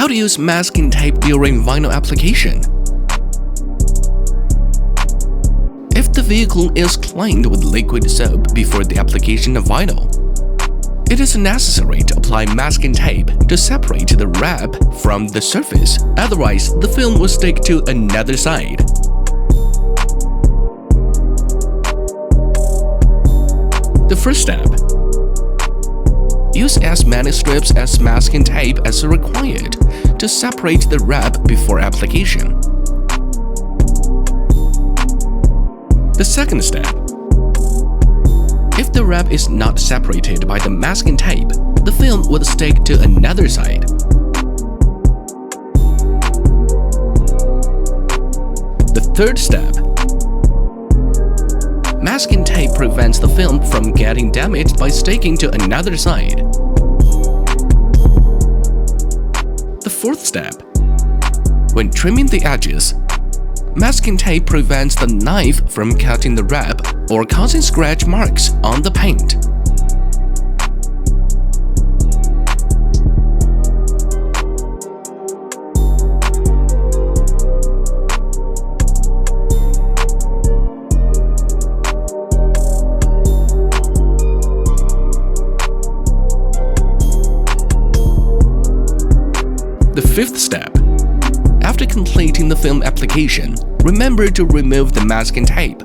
How to use masking tape during vinyl application. If the vehicle is cleaned with liquid soap before the application of vinyl, it is necessary to apply masking tape to separate the wrap from the surface, otherwise the film will stick to another side. The first step. Use as many strips as masking tape as required to separate the wrap before application. The second step. If the wrap is not separated by the masking tape, the film would stick to another side. The third step. Masking tape prevents the film from getting damaged by sticking to another side. The fourth step. When trimming the edges, masking tape prevents the knife from cutting the wrap or causing scratch marks on the paint. The fifth step. After completing the film application, remember to remove the masking tape.